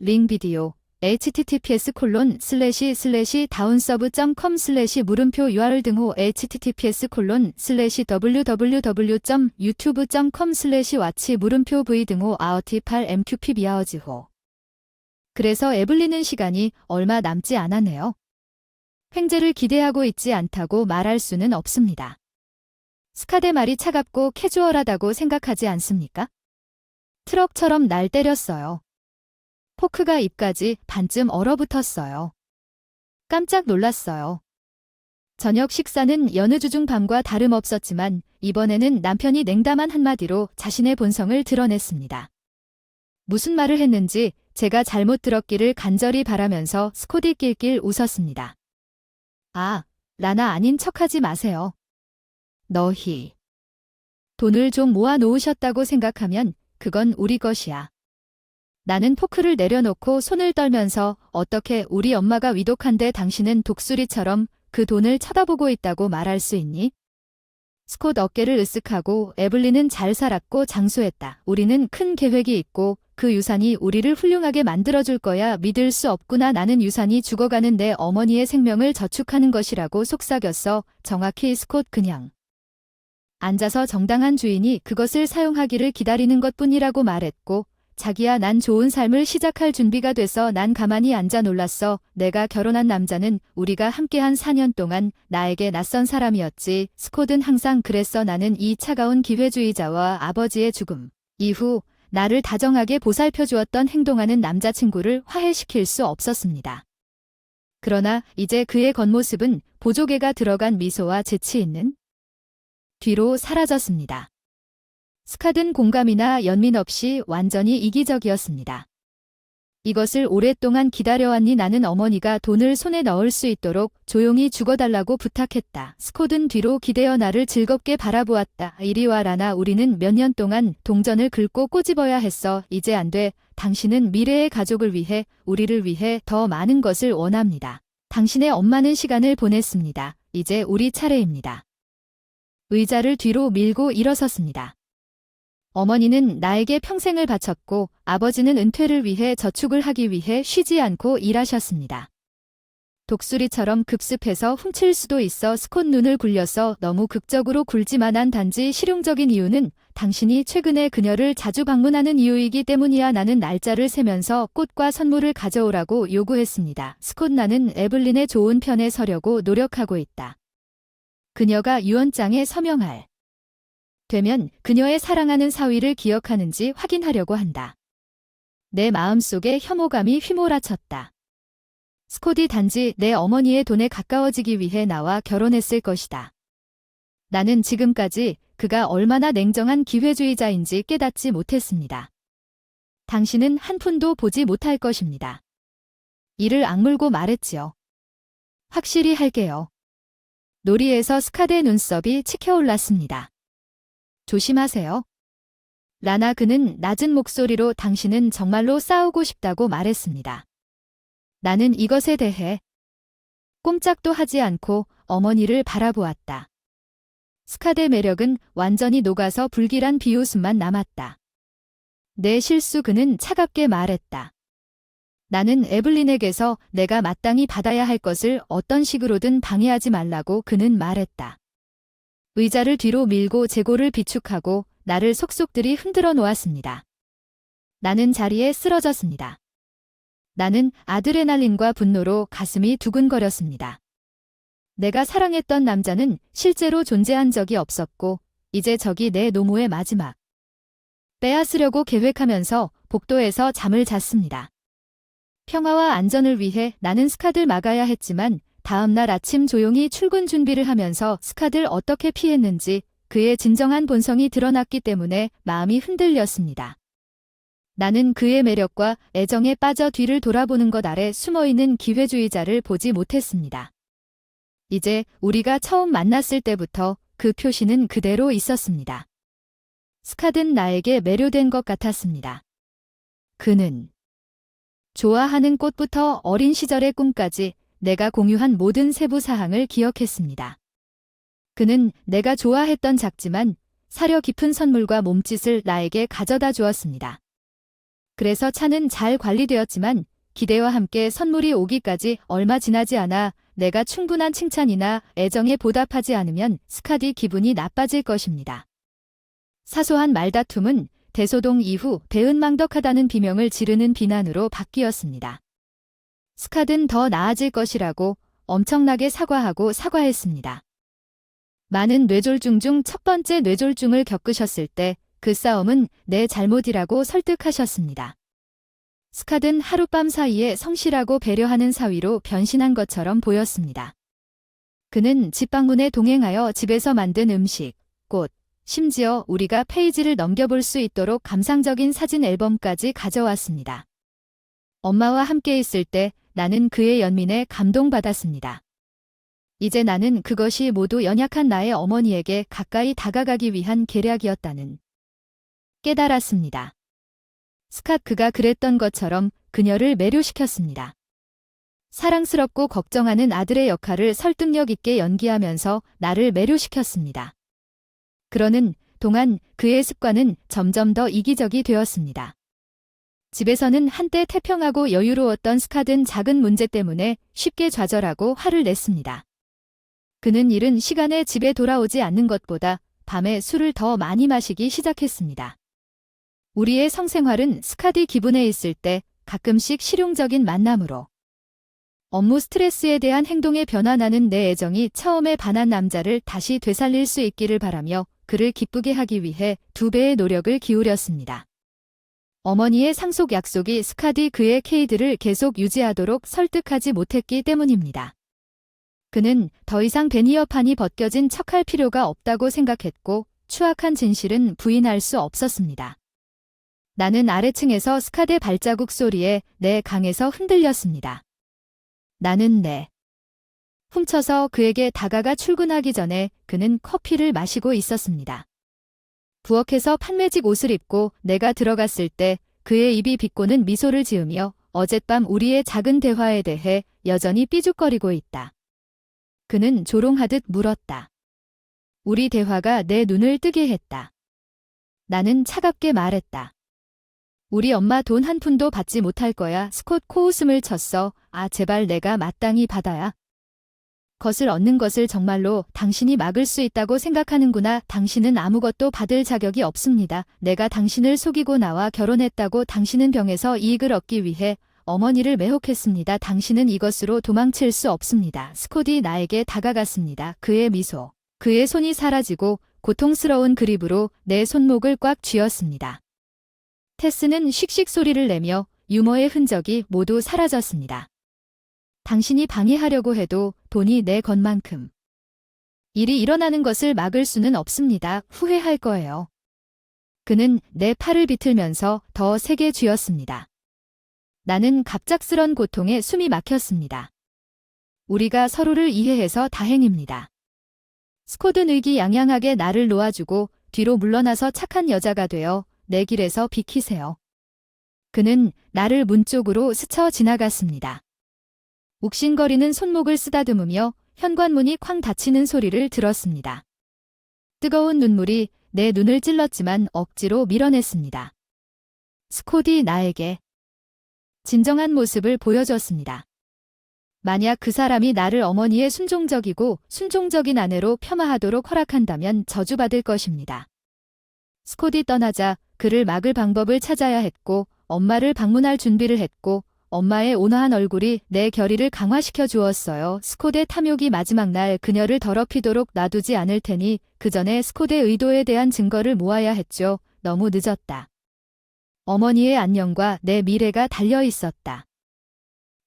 링 비디오 https://daunserve.com/물음표 URL 등호 https://www.youtube.com/watch 물음표 v 등호 아우티8 mqp 미아어지호. 그래서 에블린은 시간이 얼마 남지 않았네요. 횡재를 기대하고 있지 않다고 말할 수는 없습니다. 스카데 말이 차갑고 캐주얼하다고 생각하지 않습니까? 트럭처럼 날 때렸어요. 포크가 입까지 반쯤 얼어붙었어요. 깜짝 놀랐어요. 저녁 식사는 여느 주중 밤과 다름없었지만 이번에는 남편이 냉담한 한마디로 자신의 본성을 드러냈습니다. 무슨 말을 했는지 제가 잘못 들었기를 간절히 바라면서 스콧이 낄낄 웃었습니다. 아, 라나 아닌 척하지 마세요. 너희. 돈을 좀 모아 놓으셨다고 생각하면 그건 우리 것이야. 나는 포크를 내려놓고 손을 떨면서 어떻게 우리 엄마가 위독한데 당신은 독수리처럼 그 돈을 쳐다보고 있다고 말할 수 있니? 스콧 어깨를 으쓱하고 에블린은 잘 살았고 장수했다. 우리는 큰 계획이 있고 그 유산이 우리를 훌륭하게 만들어줄 거야. 믿을 수 없구나. 나는 유산이 죽어가는 내 어머니의 생명을 저축하는 것이라고 속삭였어. 정확히 스콧 그냥 앉아서 정당한 주인이 그것을 사용하기를 기다리는 것뿐이라고 말했고 자기야 난 좋은 삶을 시작할 준비가 돼서 난 가만히 앉아 놀랐어. 내가 결혼한 남자는 우리가 함께한 4년 동안 나에게 낯선 사람이었지. 스콧은 항상 그랬어. 나는 이 차가운 기회주의자와 아버지의 죽음 이후 나를 다정하게 보살펴주었던 행동하는 남자친구를 화해시킬 수 없었습니다. 그러나 이제 그의 겉모습은 보조개가 들어간 미소와 재치 있는 뒤로 사라졌습니다. 스캇은 공감이나 연민 없이 완전히 이기적이었습니다. 이것을 오랫동안 기다려왔니? 나는 어머니가 돈을 손에 넣을 수 있도록 조용히 죽어달라고 부탁했다. 스콧은 뒤로 기대어 나를 즐겁게 바라보았다. 이리 와 라나. 우리는 몇 년 동안 동전을 긁고 꼬집어야 했어. 이제 안 돼. 당신은 미래의 가족을 위해, 우리를 위해 더 많은 것을 원합니다. 당신의 엄마는 시간을 보냈습니다. 이제 우리 차례입니다. 의자를 뒤로 밀고 일어섰습니다. 어머니는 나에게 평생을 바쳤고 아버지는 은퇴를 위해 저축을 하기 위해 쉬지 않고 일하셨습니다. 독수리처럼 급습해서 훔칠 수도 있어. 스콧 눈을 굴려서 너무 극적으로 굴지만 한 단지 실용적인 이유는 당신이 최근에 그녀를 자주 방문하는 이유이기 때문이야. 나는 날짜를 세면서 꽃과 선물을 가져오라고 요구했습니다. 스콧 나는 에블린의 좋은 편에 서려고 노력하고 있다. 그녀가 유언장에 서명할 되면 그녀의 사랑하는 사위를 기억하는지 확인하려고 한다. 내 마음속에 혐오감이 휘몰아쳤다. 스콧이 단지 내 어머니의 돈에 가까워지기 위해 나와 결혼했을 것이다. 나는 지금까지 그가 얼마나 냉정한 기회주의자인지 깨닫지 못했습니다. 당신은 한 푼도 보지 못할 것입니다. 이를 악물고 말했지요. 확실히 할게요. 놀이에서 스캇의 눈썹이 치켜올랐습니다. 조심하세요. 라나. 그는 낮은 목소리로 당신은 정말로 싸우고 싶다고 말했습니다. 나는 이것에 대해 꼼짝도 하지 않고 어머니를 바라보았다. 스캇의 매력은 완전히 녹아서 불길한 비웃음만 남았다. 내 실수. 그는 차갑게 말했다. 나는 에블린에게서 내가 마땅히 받아야 할 것을 어떤 식으로든 방해하지 말라고 그는 말했다. 의자를 뒤로 밀고 재고를 비축하고 나를 속속들이 흔들어 놓았습니다. 나는 자리에 쓰러졌습니다. 나는 아드레날린과 분노로 가슴이 두근거렸습니다. 내가 사랑했던 남자는 실제로 존재한 적이 없었고 이제 저기 내 노모의 마지막. 빼앗으려고 계획하면서 복도에서 잠을 잤습니다. 평화와 안전을 위해 나는 스캇을 막아야 했지만 다음 날 아침 조용히 출근 준비를 하면서 스캇을 어떻게 피했는지 그의 진정한 본성이 드러났기 때문에 마음이 흔들렸습니다. 나는 그의 매력과 애정에 빠져 뒤를 돌아보는 것 아래 숨어있는 기회주의자를 보지 못했습니다. 이제 우리가 처음 만났을 때부터 그 표시는 그대로 있었습니다. 스캇은 나에게 매료된 것 같았습니다. 그는 좋아하는 꽃부터 어린 시절의 꿈까지 내가 공유한 모든 세부 사항을 기억했습니다. 그는 내가 좋아했던 작지만 사려 깊은 선물과 몸짓을 나에게 가져다 주었습니다. 그래서 차는 잘 관리되었지만 기대와 함께 선물이 오기까지 얼마 지나지 않아 내가 충분한 칭찬이나 애정에 보답하지 않으면 스카디 기분이 나빠질 것입니다. 사소한 말다툼은 대소동 이후 배은망덕하다는 비명을 지르는 비난으로 바뀌었습니다. 스캇은 더 나아질 것이라고 엄청나게 사과했습니다. 많은 뇌졸중 중 첫 번째 뇌졸중을 겪으셨을 때 그 싸움은 내 잘못이라고 설득하셨습니다. 스캇은 하룻밤 사이에 성실하고 배려하는 사위로 변신한 것처럼 보였습니다. 그는 집 방문에 동행하여 집에서 만든 음식, 꽃, 심지어 우리가 페이지를 넘겨볼 수 있도록 감상적인 사진 앨범까지 가져왔습니다. 엄마와 함께 있을 때 나는 그의 연민에 감동받았습니다. 이제 나는 그것이 모두 연약한 나의 어머니에게 가까이 다가가기 위한 계략이었다는 깨달았습니다. 그가 그랬던 것처럼 그녀를 매료시켰습니다. 사랑스럽고 걱정하는 아들의 역할을 설득력 있게 연기하면서 나를 매료시켰습니다. 그러는 동안 그의 습관은 점점 더 이기적이 되었습니다. 집에서는 한때 태평하고 여유로웠던 스캇은 작은 문제 때문에 쉽게 좌절하고 화를 냈습니다. 그는 이른 시간에 집에 돌아오지 않는 것보다 밤에 술을 더 많이 마시기 시작했습니다. 우리의 성생활은 스캇이 기분에 있을 때 가끔씩 실용적인 만남으로 업무 스트레스에 대한 행동에 변화나는 내 애정이 처음에 반한 남자를 다시 되살릴 수 있기를 바라며 그를 기쁘게 하기 위해 2배의 노력을 기울였습니다. 어머니의 상속 약속이 스캇이 그의 케이드를 계속 유지하도록 설득하지 못했기 때문입니다. 그는 더 이상 베니어판이 벗겨진 척할 필요가 없다고 생각했고 추악한 진실은 부인할 수 없었습니다. 나는 아래층에서 스캇의 발자국 소리에 내 강에서 흔들렸습니다. 나는 훔쳐서 그에게 다가가 출근하기 전에 그는 커피를 마시고 있었습니다. 부엌에서 판매직 옷을 입고 내가 들어갔을 때 그의 입이 비꼬는 미소를 지으며 어젯밤 우리의 작은 대화에 대해 여전히 삐죽거리고 있다. 그는 조롱하듯 물었다. 우리 대화가 내 눈을 뜨게 했다. 나는 차갑게 말했다. 우리 엄마 돈 한 푼도 받지 못할 거야. 스콧 코웃음을 쳤어. 아, 제발 내가 마땅히 받아야. 것을 얻는 것을 정말로 당신이 막을 수 있다고 생각하는구나. 당신은 아무것도 받을 자격이 없습니다. 내가 당신을 속이고 나와 결혼했다고 당신은 병에서 이익을 얻기 위해 어머니를 매혹했습니다. 당신은 이것으로 도망칠 수 없습니다. 스콧이 나에게 다가갔습니다. 그의 미소, 그의 손이 사라지고 고통스러운 그립으로 내 손목을 꽉 쥐었습니다. 테스는 씩씩 소리를 내며 유머의 흔적이 모두 사라졌습니다. 당신이 방해하려고 해도 돈이 내 것만큼 일이 일어나는 것을 막을 수는 없습니다. 후회할 거예요. 그는 내 팔을 비틀면서 더 세게 쥐었습니다. 나는 갑작스런 고통에 숨이 막혔습니다. 우리가 서로를 이해해서 다행입니다. 스콧은 의기양양하게 나를 놓아주고 뒤로 물러나서 착한 여자가 되어 내 길에서 비키세요. 그는 나를 문 쪽으로 스쳐 지나갔습니다. 욱신거리는 손목을 쓰다듬으며 현관문이 쾅 닫히는 소리를 들었습니다. 뜨거운 눈물이 내 눈을 찔렀지만 억지로 밀어냈습니다. 스콧이 나에게 진정한 모습을 보여줬습니다. 만약 그 사람이 나를 어머니의 순종적인 아내로 폄하하도록 허락한다면 저주받을 것입니다. 스콧이 떠나자 그를 막을 방법을 찾아야 했고 엄마를 방문할 준비를 했고 엄마의 온화한 얼굴이 내 결의를 강화시켜 주었어요. 스콧의 탐욕이 마지막 날 그녀를 더럽히도록 놔두지 않을 테니 그 전에 스콧의 의도에 대한 증거를 모아야 했죠. 너무 늦었다. 어머니의 안녕과 내 미래가 달려 있었다.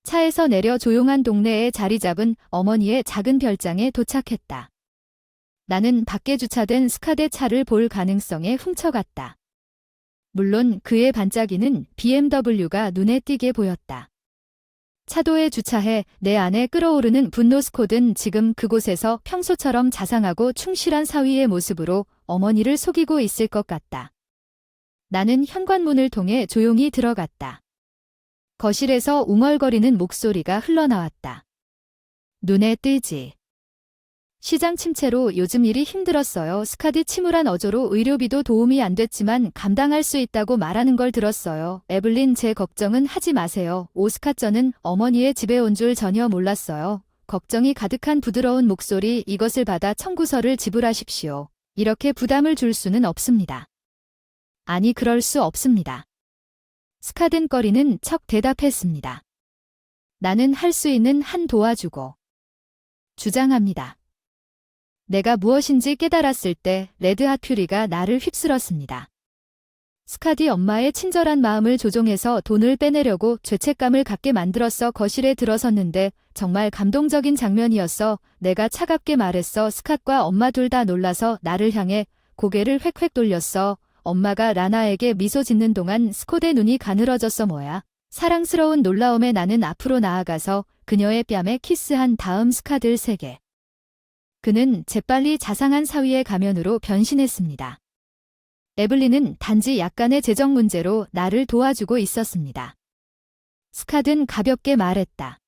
차에서 내려 조용한 동네에 자리 잡은 어머니의 작은 별장에 도착했다. 나는 밖에 주차된 스캇의 차를 볼 가능성에 훔쳐갔다. 물론 그의 반짝이는 BMW가 눈에 띄게 보였다. 차도에 주차해 내 안에 끓어오르는 분노. 스콧은 지금 그곳에서 평소처럼 자상하고 충실한 사위의 모습으로 어머니를 속이고 있을 것 같다. 나는 현관문을 통해 조용히 들어갔다. 거실에서 웅얼거리는 목소리가 흘러나왔다. 눈에 띄지. 시장 침체로 요즘 일이 힘들었어요. 스카디 침울한 어조로 의료비도 도움이 안 됐지만 감당할 수 있다고 말하는 걸 들었어요. 에블린, 제 걱정은 하지 마세요. 오스카, 저는 어머니의 집에 온 줄 전혀 몰랐어요. 걱정이 가득한 부드러운 목소리, 이것을 받아 청구서를 지불하십시오. 이렇게 부담을 줄 수는 없습니다. 아니, 그럴 수 없습니다. 스카든거리는 척 대답했습니다. 나는 할 수 있는 한 도와주고 주장합니다. 내가 무엇인지 깨달았을 때 레드핫 퓨리가 나를 휩쓸었습니다. 스카디 엄마의 친절한 마음을 조종해서 돈을 빼내려고 죄책감을 갖게 만들었어. 거실에 들어섰는데 정말 감동적인 장면이었어. 내가 차갑게 말했어. 스캇과 엄마 둘 다 놀라서 나를 향해 고개를 획획 돌렸어. 엄마가 라나에게 미소 짓는 동안 스콧의 눈이 가늘어졌어. 뭐야. 사랑스러운 놀라움에 나는 앞으로 나아가서 그녀의 뺨에 키스한 다음 스캇을 세게. 그는 재빨리 자상한 사위의 가면으로 변신했습니다. 에블린은 단지 약간의 재정 문제로 나를 도와주고 있었습니다. 스캇은 가볍게 말했다.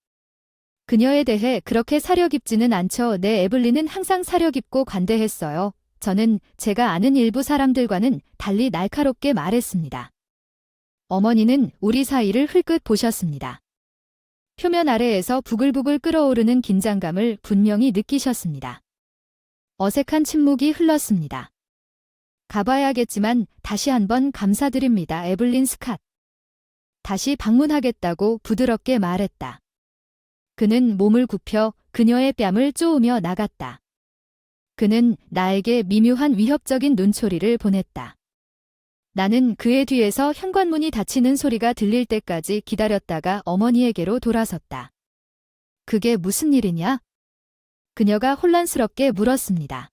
그녀에 대해 그렇게 사려 깊지는 않죠. 네, 에블린은 항상 사려 깊고 관대했어요. 저는 제가 아는 일부 사람들과는 달리 날카롭게 말했습니다. 어머니는 우리 사이를 흘끗 보셨습니다. 표면 아래에서 부글부글 끓어오르는 긴장감을 분명히 느끼셨습니다. 어색한 침묵이 흘렀습니다. 가봐야겠지만 다시 한번 감사드립니다. 에블린, 스캇. 다시 방문하겠다고 부드럽게 말했다. 그는 몸을 굽혀 그녀의 뺨을 쪼으며 나갔다. 그는 나에게 미묘한 위협적인 눈초리를 보냈다. 나는 그의 뒤에서 현관문이 닫히는 소리가 들릴 때까지 기다렸다가 어머니에게로 돌아섰다. 그게 무슨 일이냐? 그녀가 혼란스럽게 물었습니다.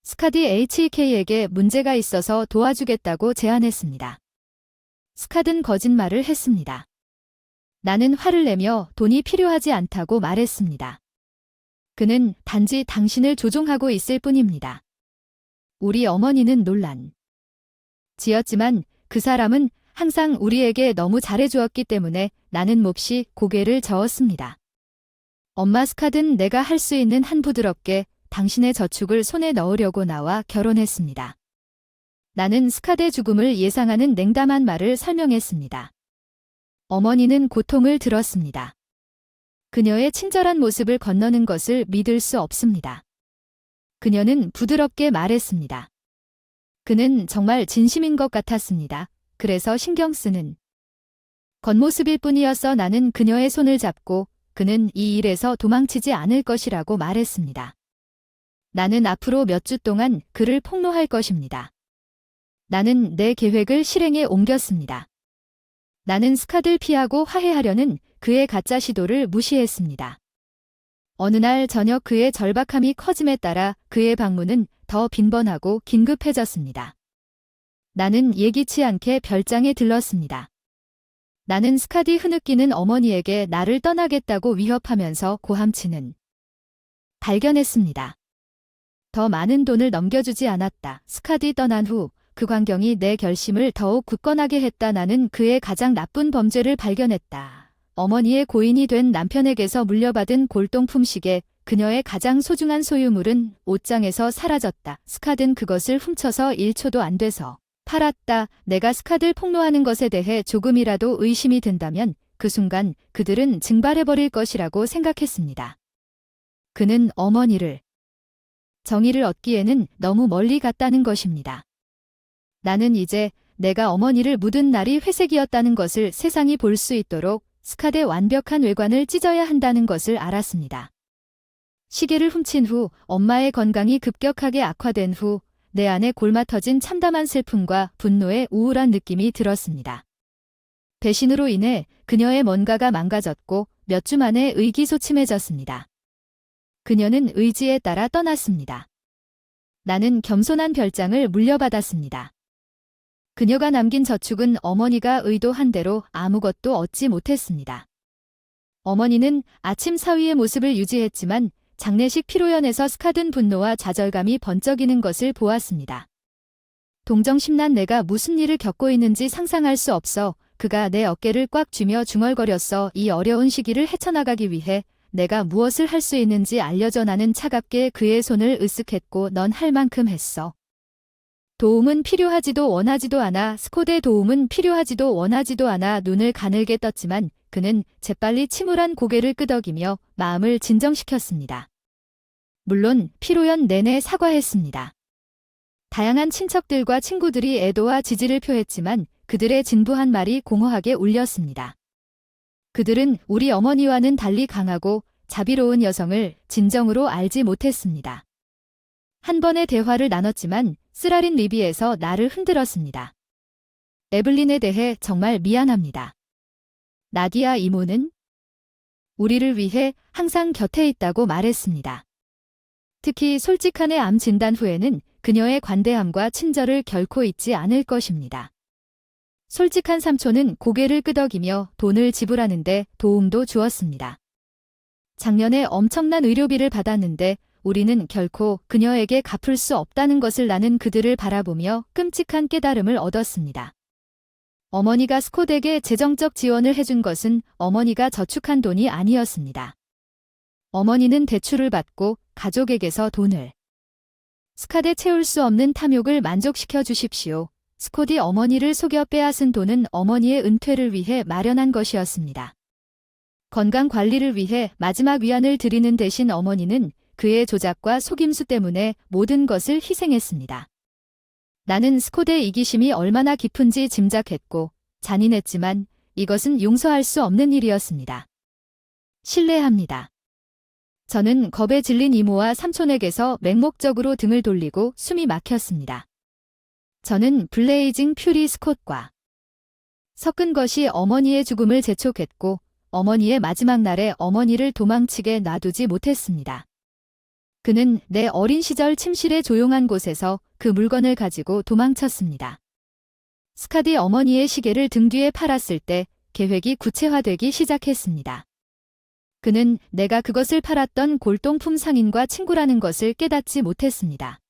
스카디 HK에게 문제가 있어서 도와주겠다고 제안했습니다. 스캇은 거짓말을 했습니다. 나는 화를 내며 돈이 필요하지 않다고 말했습니다. 그는 단지 당신을 조종하고 있을 뿐입니다. 우리 어머니는 논란 지었지만 그 사람은 항상 우리에게 너무 잘해주었기 때문에 나는 몹시 고개를 저었습니다. 엄마, 스캇은 내가 할 수 있는 한 부드럽게 당신의 저축을 손에 넣으려고 나와 결혼했습니다. 나는 스캇의 죽음을 예상하는 냉담한 말을 설명했습니다. 어머니는 고통을 들었습니다. 그녀의 친절한 모습을 건너는 것을 믿을 수 없습니다. 그녀는 부드럽게 말했습니다. 그는 정말 진심인 것 같았습니다. 그래서 신경 쓰는 겉모습일 뿐이었어. 나는 그녀의 손을 잡고 그는 이 일에서 도망치지 않을 것이라고 말했습니다. 나는 앞으로 몇 주 동안 그를 폭로할 것입니다. 나는 내 계획을 실행에 옮겼습니다. 나는 스캇을 피하고 화해하려는 그의 가짜 시도를 무시했습니다. 어느 날 저녁 그의 절박함이 커짐에 따라 그의 방문은 더 빈번하고 긴급해졌습니다. 나는 예기치 않게 별장에 들렀습니다. 나는 스캇이 흐느끼는 어머니에게 나를 떠나겠다고 위협하면서 고함치는 발견했습니다. 더 많은 돈을 넘겨주지 않았다. 스캇이 떠난 후 그 광경이 내 결심을 더욱 굳건하게 했다. 나는 그의 가장 나쁜 범죄를 발견했다. 어머니의 고인이 된 남편에게서 물려받은 골동품 시계, 그녀의 가장 소중한 소유물은 옷장에서 사라졌다. 스캇은 그것을 훔쳐서 1초도 안 돼서 팔았다. 내가 스캇을 폭로하는 것에 대해 조금이라도 의심이 든다면 그 순간 그들은 증발해버릴 것이라고 생각했습니다. 그는 어머니를 정의를 얻기에는 너무 멀리 갔다는 것입니다. 나는 이제 내가 어머니를 묻은 날이 회색이었다는 것을 세상이 볼 수 있도록 스캇의 완벽한 외관을 찢어야 한다는 것을 알았습니다. 시계를 훔친 후 엄마의 건강이 급격하게 악화된 후 내 안에 골마터진 참담한 슬픔과 분노의 우울한 느낌이 들었습니다. 배신으로 인해 그녀의 뭔가가 망가졌고 몇 주 만에 의기소침해졌습니다. 그녀는 의지에 따라 떠났습니다. 나는 겸손한 별장을 물려받았습니다. 그녀가 남긴 저축은 어머니가 의도한 대로 아무것도 얻지 못했습니다. 어머니는 아침 사위의 모습을 유지했지만 장례식 피로연에서 스캇은 분노와 좌절감이 번쩍이는 것을 보았습니다. 동정심난 내가 무슨 일을 겪고 있는지 상상할 수 없어. 그가 내 어깨를 꽉 쥐며 중얼거렸어. 이 어려운 시기를 헤쳐나가기 위해 내가 무엇을 할 수 있는지 알려줘. 나는 차갑게 그의 손을 으쓱했고 넌 할 만큼 했어. 도움은 필요하지도 원하지도 않아. 스콧의 도움은 필요하지도 원하지도 않아. 눈을 가늘게 떴지만 그는 재빨리 침울한 고개를 끄덕이며 마음을 진정시켰습니다. 물론 피로연 내내 사과했습니다. 다양한 친척들과 친구들이 애도와 지지를 표했지만 그들의 진부한 말이 공허하게 울렸습니다. 그들은 우리 어머니와는 달리 강하고 자비로운 여성을 진정으로 알지 못했습니다. 한 번의 대화를 나눴지만 쓰라린 리비에서 나를 흔들었습니다. 에블린에 대해 정말 미안합니다. 나디아 이모는 우리를 위해 항상 곁에 있다고 말했습니다. 특히 솔직한 암 진단 후에는 그녀의 관대함과 친절을 결코 잊지 않을 것입니다. 솔직한 삼촌은 고개를 끄덕이며 돈을 지불하는데 도움도 주었습니다. 작년에 엄청난 의료비를 받았는데 우리는 결코 그녀에게 갚을 수 없다는 것을 나는 그들을 바라보며 끔찍한 깨달음을 얻었습니다. 어머니가 스콧에게 재정적 지원을 해준 것은 어머니가 저축한 돈이 아니었습니다. 어머니는 대출을 받고 가족에게서 돈을 스캇에 채울 수 없는 탐욕을 만족시켜 주십시오. 스콧이 어머니를 속여 빼앗은 돈은 어머니의 은퇴를 위해 마련한 것이었습니다. 건강 관리를 위해 마지막 위안을 드리는 대신 어머니는 그의 조작과 속임수 때문에 모든 것을 희생했습니다. 나는 스콧의 이기심이 얼마나 깊은지 짐작했고 잔인했지만 이것은 용서할 수 없는 일이었습니다. 신뢰합니다. 저는 겁에 질린 이모와 삼촌에게서 맹목적으로 등을 돌리고 숨이 막혔습니다. 저는 블레이징 퓨리 스콧과 섞은 것이 어머니의 죽음을 재촉했고 어머니의 마지막 날에 어머니를 도망치게 놔두지 못했습니다. 그는 내 어린 시절 침실의 조용한 곳에서 그 물건을 가지고 도망쳤습니다. 스캇이 어머니의 시계를 등 뒤에 팔았을 때 계획이 구체화되기 시작했습니다. 그는 내가 그것을 팔았던 골동품 상인과 친구라는 것을 깨닫지 못했습니다.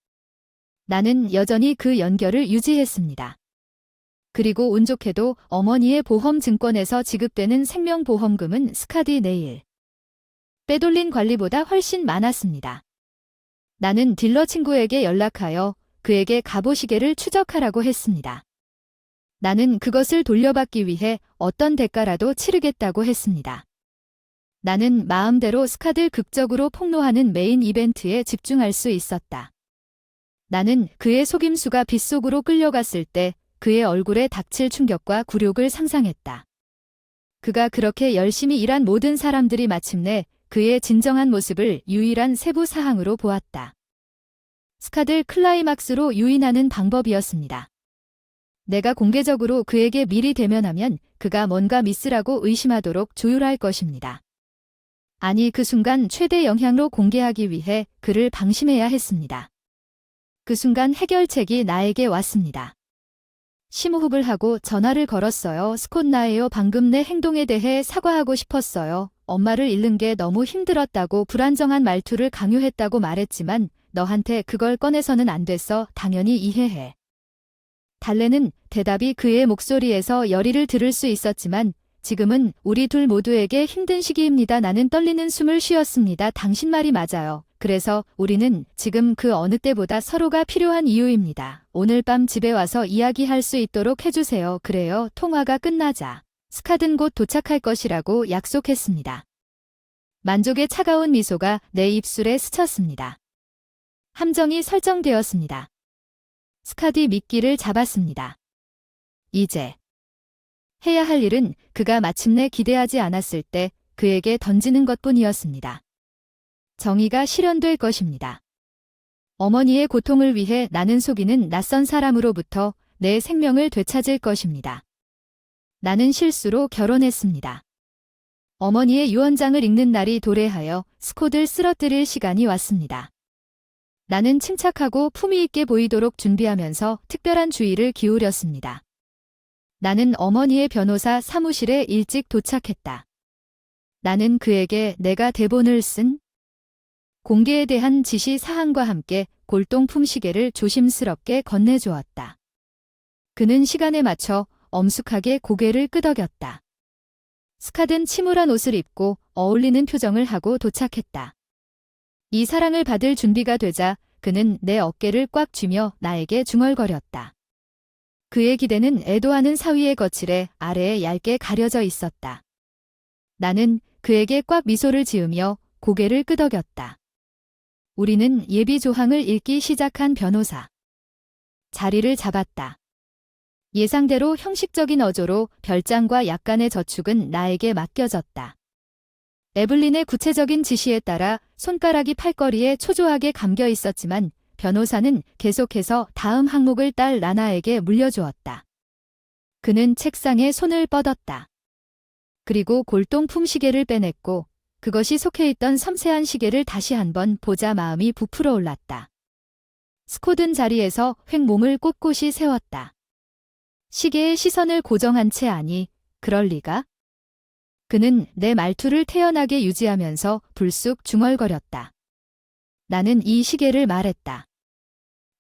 나는 여전히 그 연결을 유지했습니다. 그리고 운 좋게도 어머니의 보험증권에서 지급되는 생명보험금은 스캇이 내일 빼돌린 관리보다 훨씬 많았습니다. 나는 딜러 친구에게 연락하여 그에게 갑오시계를 추적하라고 했습니다. 나는 그것을 돌려받기 위해 어떤 대가라도 치르겠다고 했습니다. 나는 마음대로 스캇을 극적으로 폭로하는 메인 이벤트에 집중할 수 있었다. 나는 그의 속임수가 빗속으로 끌려갔을 때 그의 얼굴에 닥칠 충격과 굴욕을 상상했다. 그가 그렇게 열심히 일한 모든 사람들이 마침내 그의 진정한 모습을 유일한 세부 사항으로 보았다. 스캇을 클라이막스로 유인하는 방법이었습니다. 내가 공개적으로 그에게 미리 대면하면 그가 뭔가 미스라고 의심하도록 조율할 것입니다. 아니, 그 순간 최대 영향로 공개하기 위해 그를 방심해야 했습니다. 그 순간 해결책이 나에게 왔습니다. 심호흡을 하고 전화를 걸었어요. 스콧 나예요. 방금 내 행동에 대해 사과하고 싶었어요. 엄마를 잃는 게 너무 힘들었다고 불안정한 말투를 강요했다고 말했지만 너한테 그걸 꺼내서는 안 됐어. 당연히 이해해. 달래는 대답이 그의 목소리에서 열의를 들을 수 있었지만 지금은 우리 둘 모두에게 힘든 시기입니다. 나는 떨리는 숨을 쉬었습니다. 당신 말이 맞아요. 그래서 우리는 지금 그 어느 때보다 서로가 필요한 이유입니다. 오늘 밤 집에 와서 이야기할 수 있도록 해주세요. 그래요. 통화가 끝나자 스캇은 곧 도착할 것이라고 약속했습니다. 만족의 차가운 미소가 내 입술에 스쳤습니다. 함정이 설정되었습니다. 스캇이 미끼를 잡았습니다. 이제 해야 할 일은 그가 마침내 기대하지 않았을 때 그에게 던지는 것뿐이었습니다. 정의가 실현될 것입니다. 어머니의 고통을 위해 나는 속이는 낯선 사람으로부터 내 생명을 되찾을 것입니다. 나는 실수로 결혼했습니다. 어머니의 유언장을 읽는 날이 도래하여 스콧을 쓰러뜨릴 시간이 왔습니다. 나는 침착하고 품위 있게 보이도록 준비하면서 특별한 주의를 기울였습니다. 나는 어머니의 변호사 사무실에 일찍 도착했다. 나는 그에게 내가 대본을 쓴 공개에 대한 지시 사항과 함께 골동품 시계를 조심스럽게 건네주었다. 그는 시간에 맞춰 엄숙하게 고개를 끄덕였다. 스캇은 침울한 옷을 입고 어울리는 표정을 하고 도착했다. 이 사랑을 받을 준비가 되자 그는 내 어깨를 꽉 쥐며 나에게 중얼거렸다. 그의 기대는 애도하는 사위의 거칠에 아래에 얇게 가려져 있었다. 나는 그에게 꽉 미소를 지으며 고개를 끄덕였다. 우리는 예비 조항을 읽기 시작한 변호사. 자리를 잡았다. 예상대로 형식적인 어조로 별장과 약간의 저축은 나에게 맡겨졌다. 에블린의 구체적인 지시에 따라 손가락이 팔걸이에 초조하게 감겨 있었지만 변호사는 계속해서 다음 항목을 딸 라나에게 물려주었다. 그는 책상에 손을 뻗었다. 그리고 골동품 시계를 빼냈고 그것이 속해있던 섬세한 시계를 다시 한번 보자 마음이 부풀어 올랐다. 스콧은 자리에서 획 몸을 꼿꼿이 세웠다. 시계에 시선을 고정한 채 아니, 그럴 리가? 그는 내 말투를 태연하게 유지하면서 불쑥 중얼거렸다. 나는 이 시계를 말했다.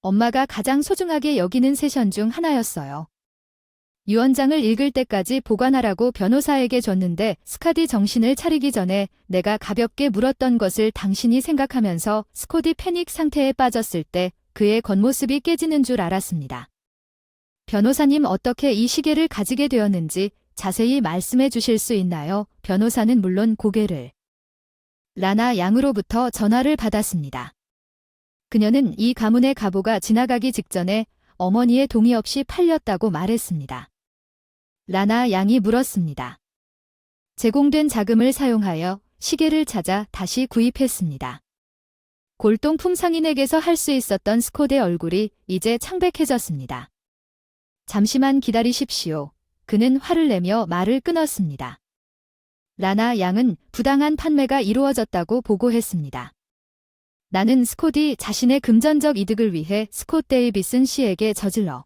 엄마가 가장 소중하게 여기는 세션 중 하나였어요. 유언장을 읽을 때까지 보관하라고 변호사에게 줬는데 스캇이 정신을 차리기 전에 내가 가볍게 물었던 것을 당신이 생각하면서 스콧이 패닉 상태에 빠졌을 때 그의 겉모습이 깨지는 줄 알았습니다. 변호사님 어떻게 이 시계를 가지게 되었는지 자세히 말씀해 주실 수 있나요? 변호사는 물론 고개를 라나 양으로부터 전화를 받았습니다. 그녀는 이 가문의 가보가 지나가기 직전에 어머니의 동의 없이 팔렸다고 말했습니다. 라나 양이 물었습니다. 제공된 자금을 사용하여 시계를 찾아 다시 구입했습니다. 골동품 상인에게서 할 수 있었던 스콧의 얼굴이 이제 창백해졌습니다. 잠시만 기다리십시오. 그는 화를 내며 말을 끊었습니다. 라나 양은 부당한 판매가 이루어졌다고 보고했습니다. 나는 스콧이 자신의 금전적 이득을 위해 스콧 데이비슨 씨에게 저질러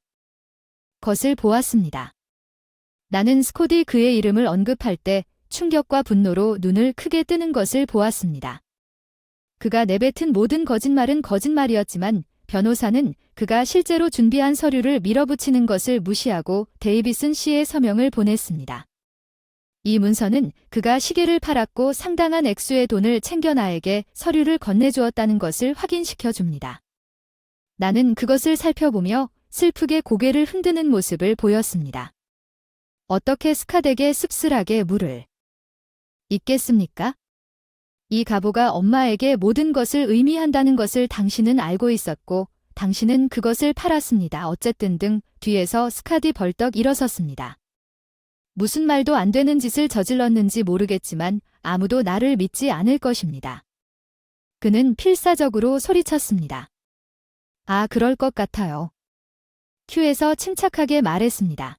것을 보았습니다. 나는 스콧이 그의 이름을 언급할 때 충격과 분노로 눈을 크게 뜨는 것을 보았습니다. 그가 내뱉은 모든 거짓말은 거짓말이었지만 변호사는 그가 실제로 준비한 서류를 밀어붙이는 것을 무시하고 데이비슨 씨의 서명을 보냈습니다. 이 문서는 그가 시계를 팔았고 상당한 액수의 돈을 챙겨 나에게 서류를 건네주었다는 것을 확인시켜 줍니다. 나는 그것을 살펴보며 슬프게 고개를 흔드는 모습을 보였습니다. 어떻게 스캇에게 씁쓸하게 물을 있겠습니까? 이 가보가 엄마에게 모든 것을 의미한다는 것을 당신은 알고 있었고 당신은 그것을 팔았습니다. 어쨌든 등 뒤에서 스캇이 벌떡 일어섰습니다. 무슨 말도 안 되는 짓을 저질렀는지 모르겠지만 아무도 나를 믿지 않을 것입니다. 그는 필사적으로 소리쳤습니다. 아, 그럴 것 같아요. 큐에서 침착하게 말했습니다.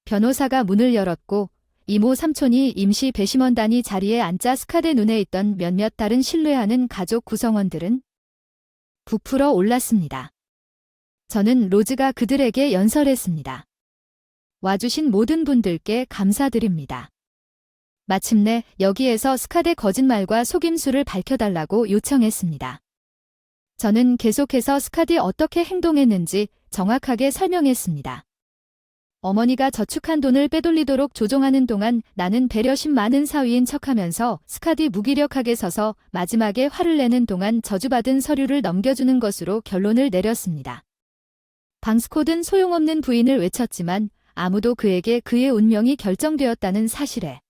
변호사가 문을 열었고 이모 삼촌이 임시 배심원단이 자리에 앉자 스캇의 눈에 있던 몇몇 다른 신뢰하는 가족 구성원들은 부풀어 올랐습니다. 저는 로즈가 그들에게 연설했습니다. 와주신 모든 분들께 감사드립니다. 마침내 여기에서 스캇의 거짓말과 속임수를 밝혀달라고 요청했습니다. 저는 계속해서 스캇이 어떻게 행동했는지 정확하게 설명했습니다. 어머니가 저축한 돈을 빼돌리도록 조종하는 동안 나는 배려심 많은 사위인 척하면서 스캇이 무기력하게 서서 마지막에 화를 내는 동안 저주받은 서류를 넘겨주는 것으로 결론을 내렸습니다. 방스콧은 소용없는 부인을 외쳤지만 아무도 그에게 그의 운명이 결정되었다는 사실에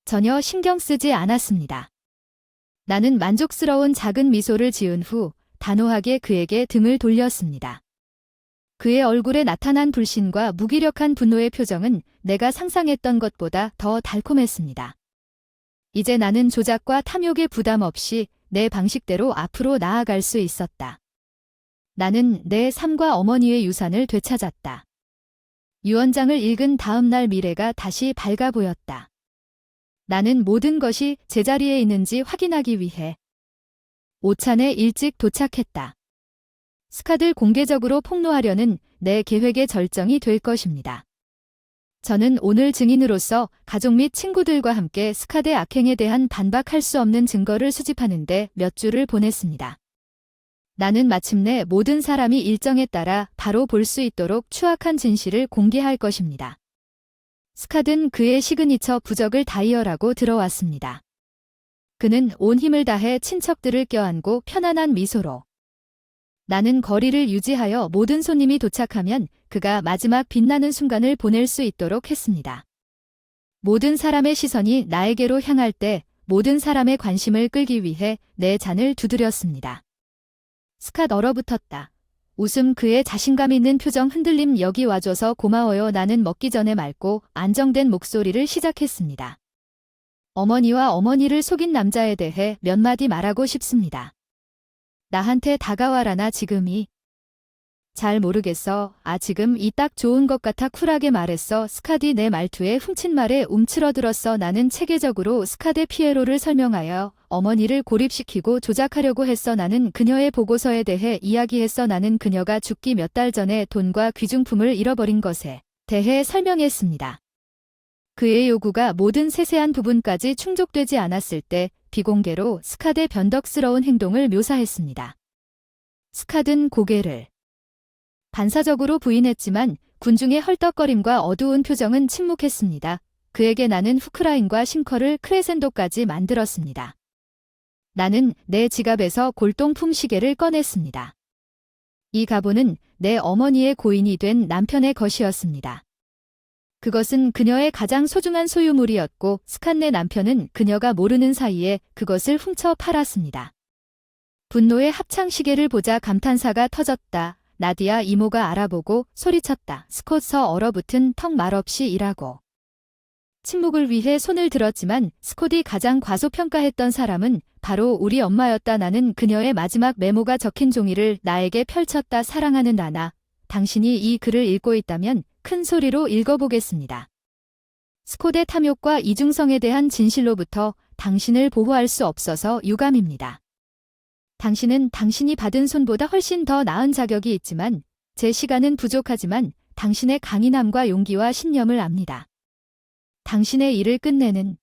전혀 신경 쓰지 않았습니다. 나는 만족스러운 작은 미소를 지은 후 단호하게 그에게 등을 돌렸습니다. 그의 얼굴에 나타난 불신과 무기력한 분노의 표정은 내가 상상했던 것보다 더 달콤했습니다. 이제 나는 조작과 탐욕의 부담 없이 내 방식대로 앞으로 나아갈 수 있었다. 나는 내 삶과 어머니의 유산을 되찾았다. 유언장을 읽은 다음 날 미래가 다시 밝아 보였다. 나는 모든 것이 제자리에 있는지 확인하기 위해 오찬에 일찍 도착했다. 스캇을 공개적으로 폭로하려는 내 계획의 절정이 될 것입니다. 저는 오늘 증인으로서 가족 및 친구들과 함께 스캇의 악행에 대한 반박할 수 없는 증거를 수집하는데 몇 주를 보냈습니다. 나는 마침내 모든 사람이 일정에 따라 바로 볼 수 있도록 추악한 진실을 공개할 것입니다. 스캇은 그의 시그니처 부적을 다이어라고 들어왔습니다. 그는 온 힘을 다해 친척들을 껴안고 편안한 미소로 나는 거리를 유지하여 모든 손님이 도착하면 그가 마지막 빛나는 순간을 보낼 수 있도록 했습니다. 모든 사람의 시선이 나에게로 향할 때 모든 사람의 관심을 끌기 위해 내 잔을 두드렸습니다. 스캇 얼어붙었다. 웃음 그의 자신감 있는 표정 흔들림 여기 와줘서 고마워요. 나는 먹기 전에 맑고 안정된 목소리를 시작했습니다. 어머니와 어머니를 속인 남자에 대해 몇 마디 말하고 싶습니다. 나한테 다가와라. 나 지금이 잘 모르겠어. 지금 이 딱 좋은 것 같아. 쿨하게 말했어. 스캇이 내 말투에 훔친 말에 움츠러들었어. 나는 체계적으로 스캇의 피에로를 설명하여 어머니를 고립시키고 조작하려고 했어. 나는 그녀의 보고서에 대해 이야기했어. 나는 그녀가 죽기 몇 달 전에 돈과 귀중품을 잃어버린 것에 대해 설명했습니다. 그의 요구가 모든 세세한 부분까지 충족되지 않았을 때 비공개로 스캇의 변덕스러운 행동을 묘사했습니다. 스캇은 고개를 반사적으로 부인했지만 군중의 헐떡거림과 어두운 표정은 침묵했습니다. 그에게 나는 후크라인과 싱커를 크레센도까지 만들었습니다. 나는 내 지갑에서 골동품 시계를 꺼냈습니다. 이 가보는 내 어머니의 고인이 된 남편의 것이었습니다. 그것은 그녀의 가장 소중한 소유물이었고 스캇 내 남편은 그녀가 모르는 사이에 그것을 훔쳐 팔았습니다. 분노의 합창시계를 보자 감탄사가 터졌다. 나디아 이모가 알아보고 소리쳤다. 스콧서 얼어붙은 턱 말없이 일하고. 침묵을 위해 손을 들었지만 스콧이 가장 과소평가했던 사람은 바로 우리 엄마였다. 나는 그녀의 마지막 메모가 적힌 종이를 나에게 펼쳤다. 사랑하는 나나, 당신이 이 글을 읽고 있다면 큰 소리로 읽어보겠습니다. 스콧의 탐욕과 이중성에 대한 진실로부터 당신을 보호할 수 없어서 유감입니다. 당신은 당신이 받은 손보다 훨씬 더 나은 자격이 있지만 제 시간은 부족하지만 당신의 강인함과 용기와 신념을 압니다. 당신의 일을 끝내는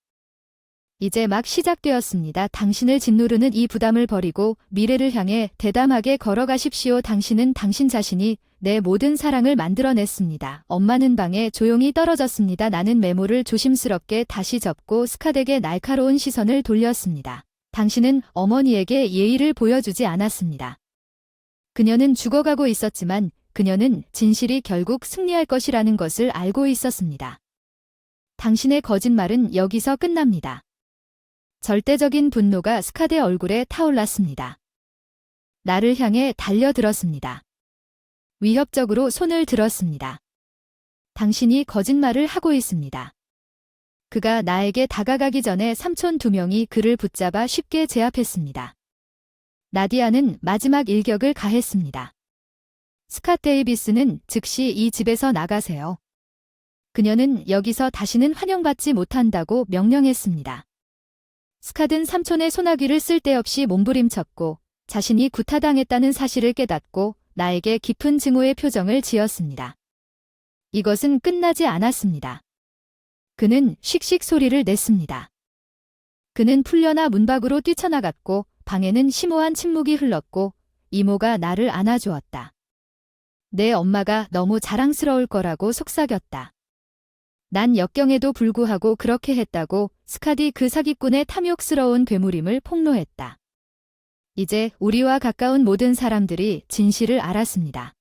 이제 막 시작되었습니다. 당신을 짓누르는 이 부담을 버리고 미래를 향해 대담하게 걸어가십시오. 당신은 당신 자신이 내 모든 사랑을 만들어냈습니다. 엄마는 방에 조용히 떨어졌습니다. 나는 메모를 조심스럽게 다시 접고 스캇에게 날카로운 시선을 돌렸습니다. 당신은 어머니에게 예의를 보여주지 않았습니다. 그녀는 죽어가고 있었지만 그녀는 진실이 결국 승리할 것이라는 것을 알고 있었습니다. 당신의 거짓말은 여기서 끝납니다. 절대적인 분노가 스캇의 얼굴에 타올랐습니다. 나를 향해 달려들었습니다. 위협적으로 손을 들었습니다. 당신이 거짓말을 하고 있습니다. 그가 나에게 다가가기 전에 삼촌 2명이 그를 붙잡아 쉽게 제압했습니다. 나디아는 마지막 일격을 가했습니다. 스캇 데이비스는 즉시 이 집에서 나가세요. 그녀는 여기서 다시는 환영받지 못한다고 명령했습니다. 스캇은 삼촌의 소나기를 쓸데없이 몸부림쳤고 자신이 구타당했다는 사실을 깨닫고 나에게 깊은 증오의 표정을 지었습니다. 이것은 끝나지 않았습니다. 그는 씩씩 소리를 냈습니다. 그는 풀려나 문 밖으로 뛰쳐나갔고 방에는 심오한 침묵이 흘렀고 이모가 나를 안아주었다. 내 엄마가 너무 자랑스러울 거라고 속삭였다. 난 역경에도 불구하고 그렇게 했다고 스캇이 그 사기꾼의 탐욕스러운 괴물임을 폭로했다. 이제 우리와 가까운 모든 사람들이 진실을 알았습니다.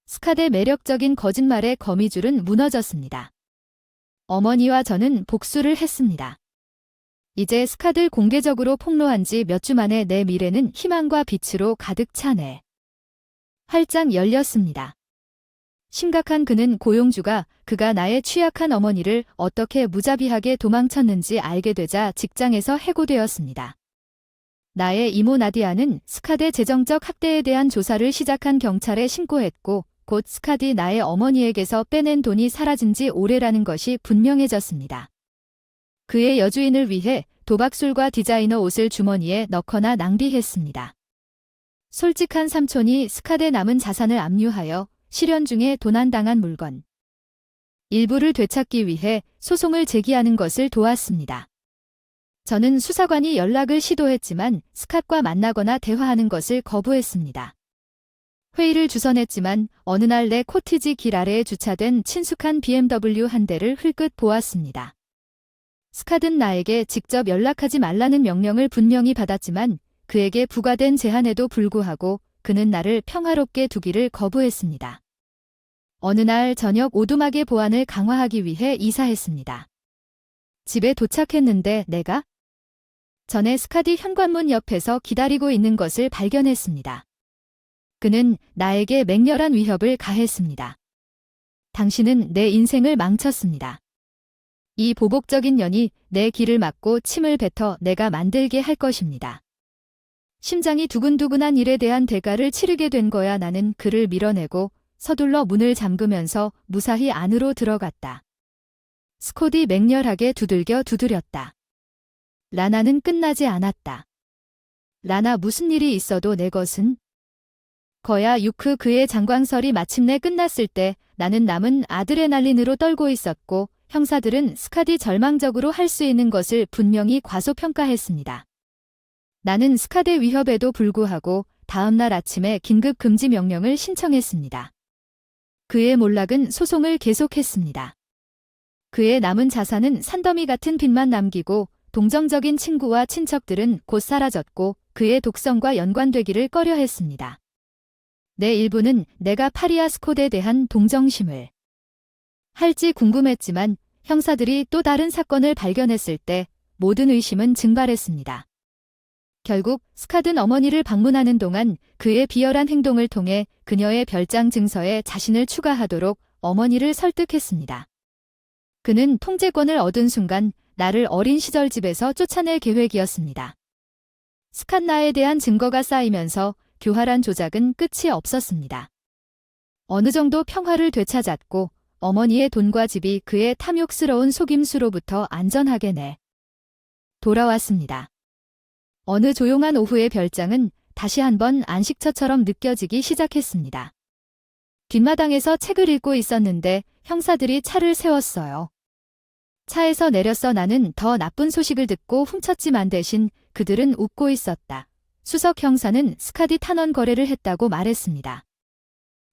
스캇의 매력적인 거짓말의 거미줄은 무너졌습니다. 어머니와 저는 복수를 했습니다. 이제 스캇을 공개적으로 폭로한 지 몇 주 만에 내 미래는 희망과 빛으로 가득 차네. 활짝 열렸습니다. 심각한 그는 고용주가 그가 나의 취약한 어머니를 어떻게 무자비하게 도망쳤는지 알게 되자 직장에서 해고되었습니다. 나의 이모 나디아는 스캇의 재정적 학대에 대한 조사를 시작한 경찰에 신고했고 곧 스캇이 나의 어머니에게서 빼낸 돈이 사라진 지 오래라는 것이 분명해졌습니다. 그의 여주인을 위해 도박술과 디자이너 옷을 주머니에 넣거나 낭비했습니다. 솔직한 삼촌이 스캇의 남은 자산을 압류하여 실현 중에 도난당한 물건 일부를 되찾기 위해 소송을 제기하는 것을 도왔습니다. 저는 수사관이 연락을 시도했지만 스캇과 만나거나 대화하는 것을 거부했습니다. 회의를 주선했지만 어느 날 내 코티지 길 아래에 주차된 친숙한 BMW 한 대를 흘끗 보았습니다. 스캇은 나에게 직접 연락하지 말라는 명령을 분명히 받았지만 그에게 부과된 제한에도 불구하고 그는 나를 평화롭게 두기를 거부했습니다. 어느 날 저녁 오두막의 보안을 강화하기 위해 이사했습니다. 집에 도착했는데 내가 전에 스캇이 현관문 옆에서 기다리고 있는 것을 발견했습니다. 그는 나에게 맹렬한 위협을 가했습니다. 당신은 내 인생을 망쳤습니다. 이 보복적인 년이 내 길을 막고 침을 뱉어 내가 만들게 할 것입니다. 심장이 두근두근한 일에 대한 대가를 치르게 된 거야. 나는 그를 밀어내고 서둘러 문을 잠그면서 무사히 안으로 들어갔다. 스콧이 맹렬하게 두들겼다. 라나는 끝나지 않았다. 라나 무슨 일이 있어도 내 것은 거야. 유크 그의 장광설이 마침내 끝났을 때 나는 남은 아드레날린으로 떨고 있었고 형사들은 스캇이 절망적으로 할 수 있는 것을 분명히 과소평가했습니다. 나는 스캇의 위협에도 불구하고 다음날 아침에 긴급 금지 명령을 신청했습니다. 그의 몰락은 소송을 계속했습니다. 그의 남은 자산은 산더미 같은 빚만 남기고 동정적인 친구와 친척들은 곧 사라졌고 그의 독성과 연관되기를 꺼려했습니다. 내 일부는 내가 파리아 스콧에 대한 동정심을 할지 궁금했지만 형사들이 또 다른 사건을 발견했을 때 모든 의심은 증발했습니다. 결국 스캇은 어머니를 방문하는 동안 그의 비열한 행동을 통해 그녀의 별장 증서에 자신을 추가하도록 어머니를 설득했습니다. 그는 통제권을 얻은 순간 나를 어린 시절 집에서 쫓아낼 계획이었습니다. 스캇나에 대한 증거가 쌓이면서 교활한 조작은 끝이 없었습니다. 어느 정도 평화를 되찾았고 어머니의 돈과 집이 그의 탐욕스러운 속임수로부터 안전하게 돌아왔습니다. 어느 조용한 오후의 별장은 다시 한번 안식처처럼 느껴지기 시작했습니다. 뒷마당에서 책을 읽고 있었는데 형사들이 차를 세웠어요. 차에서 내렸어. 나는 더 나쁜 소식을 듣고 훔쳤지만 대신 그들은 웃고 있었다. 수석 형사는 스캇이 탄원 거래를 했다고 말했습니다.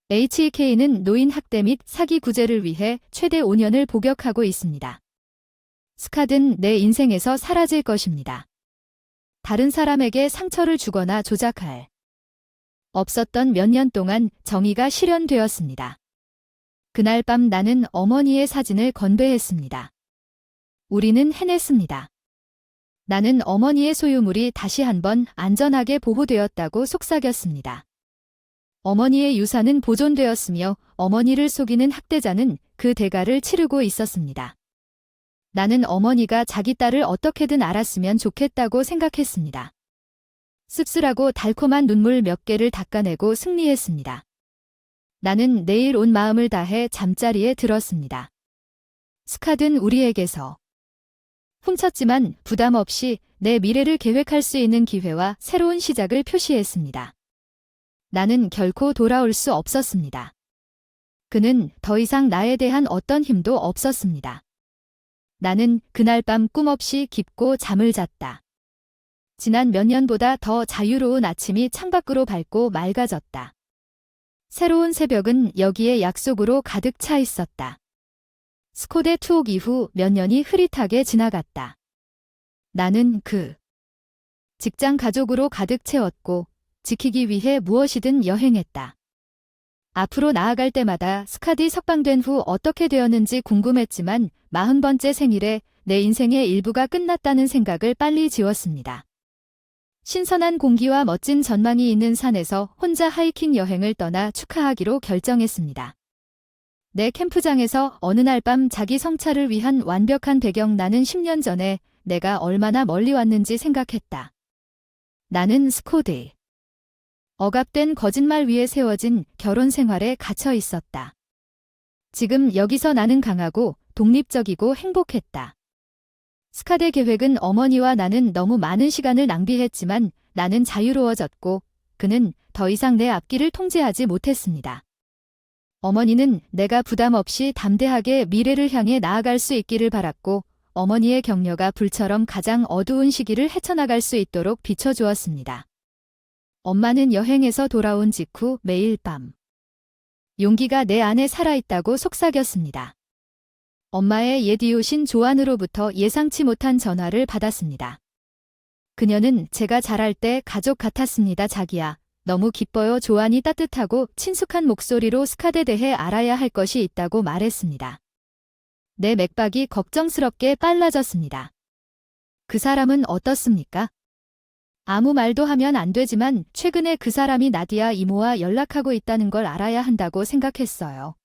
HEK는 노인 학대 및 사기 구제를 위해 최대 5년을 복역하고 있습니다. 스캇은 내 인생에서 사라질 것입니다. 다른 사람에게 상처를 주거나 조작할 없었던 몇 년 동안 정의가 실현되었습니다. 그날 밤 나는 어머니의 사진을 건배했습니다. 우리는 해냈습니다. 나는 어머니의 소유물이 다시 한번 안전하게 보호되었다고 속삭였습니다. 어머니의 유산은 보존되었으며 어머니를 속이는 학대자는 그 대가를 치르고 있었습니다. 나는 어머니가 자기 딸을 어떻게든 알았으면 좋겠다고 생각했습니다. 씁쓸하고 달콤한 눈물 몇 개를 닦아내고 승리했습니다. 나는 내일 온 마음을 다해 잠자리에 들었습니다. 스캇은 우리에게서 훔쳤지만 부담 없이 내 미래를 계획할 수 있는 기회와 새로운 시작을 표시했습니다. 나는 결코 돌아올 수 없었습니다. 그는 더 이상 나에 대한 어떤 힘도 없었습니다. 나는 그날 밤 꿈없이 깊고 잠을 잤다. 지난 몇 년보다 더 자유로운 아침이 창밖으로 밝고 맑아졌다. 새로운 새벽은 여기에 약속으로 가득 차 있었다. 스콧의 투옥 이후 몇 년이 흐릿하게 지나갔다. 나는 그 직장 가족으로 가득 채웠고 지키기 위해 무엇이든 여행했다. 앞으로 나아갈 때마다 스캇이 석방된 후 어떻게 되었는지 궁금했지만 40번째 생일에 내 인생의 일부가 끝났다는 생각을 빨리 지웠습니다. 신선한 공기와 멋진 전망이 있는 산에서 혼자 하이킹 여행을 떠나 축하하기로 결정했습니다. 내 캠프장에서 어느 날 밤 자기 성찰을 위한 완벽한 배경. 나는 10년 전에 내가 얼마나 멀리 왔는지 생각했다. 나는 스콧의 억압된 거짓말 위에 세워진 결혼 생활에 갇혀 있었다. 지금 여기서 나는 강하고 독립적이고 행복했다. 스캇의 계획은 어머니와 나는 너무 많은 시간을 낭비했지만 나는 자유로워졌고 그는 더 이상 내 앞길을 통제하지 못했습니다. 어머니는 내가 부담 없이 담대하게 미래를 향해 나아갈 수 있기를 바랐고 어머니의 격려가 불처럼 가장 어두운 시기를 헤쳐나갈 수 있도록 비춰주었습니다. 엄마는 여행에서 돌아온 직후 매일 밤 용기가 내 안에 살아있다고 속삭였습니다. 엄마의 옛 이웃인 조안으로부터 예상치 못한 전화를 받았습니다. 그녀는 제가 자랄 때 가족 같았습니다. 자기야. 너무 기뻐요. 조안이 따뜻하고 친숙한 목소리로 스캇에 대해 알아야 할 것이 있다고 말했습니다. 내 맥박이 걱정스럽게 빨라졌습니다. 그 사람은 어떻습니까? 아무 말도 하면 안 되지만 최근에 그 사람이 나디아 이모와 연락하고 있다는 걸 알아야 한다고 생각했어요.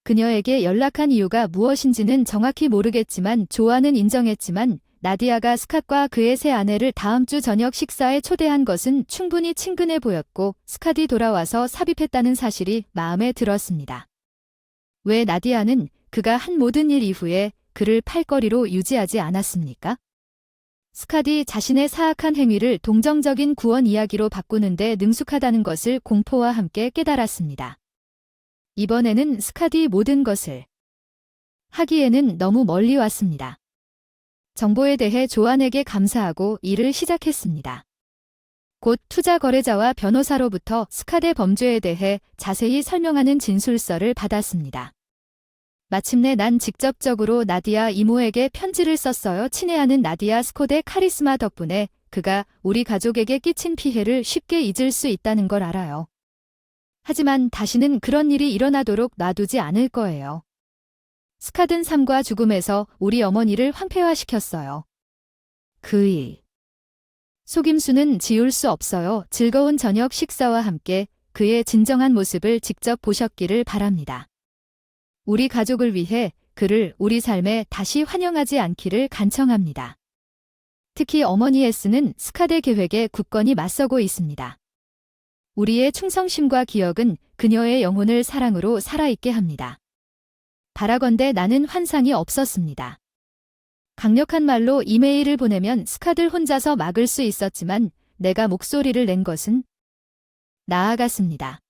그녀에게 연락한 이유가 무엇인지는 정확히 모르겠지만 조안은 인정했지만 나디아가 스캇과 그의 새 아내를 다음 주 저녁 식사에 초대한 것은 충분히 친근해 보였고 스캇이 돌아와서 삽입했다는 사실이 마음에 들었습니다. 왜 나디아는 그가 한 모든 일 이후에 그를 팔거리로 유지하지 않았습니까? 스캇이 자신의 사악한 행위를 동정적인 구원 이야기로 바꾸는데 능숙하다는 것을 공포와 함께 깨달았습니다. 이번에는 스캇이 모든 것을 하기에는 너무 멀리 왔습니다. 정보에 대해 조안에게 감사하고 일을 시작했습니다. 곧 투자 거래자와 변호사로부터 스캇의 범죄에 대해 자세히 설명하는 진술서를 받았습니다. 마침내 난 직접적으로 나디아 이모에게 편지를 썼어요. 친애하는 나디아 스콧의 카리스마 덕분에 그가 우리 가족에게 끼친 피해를 쉽게 잊을 수 있다는 걸 알아요. 하지만 다시는 그런 일이 일어나도록 놔두지 않을 거예요. 스캇은 삶과 죽음에서 우리 어머니를 황폐화시켰어요. 그 일. 속임수는 지울 수 없어요. 즐거운 저녁 식사와 함께 그의 진정한 모습을 직접 보셨기를 바랍니다. 우리 가족을 위해 그를 우리 삶에 다시 환영하지 않기를 간청합니다. 특히 어머니 S는 스캇의 계획에 굳건히 맞서고 있습니다. 우리의 충성심과 기억은 그녀의 영혼을 사랑으로 살아있게 합니다. 바라건대 나는 환상이 없었습니다. 강력한 말로 이메일을 보내면 스캇을 혼자서 막을 수 있었지만 내가 목소리를 낸 것은 나아갔습니다.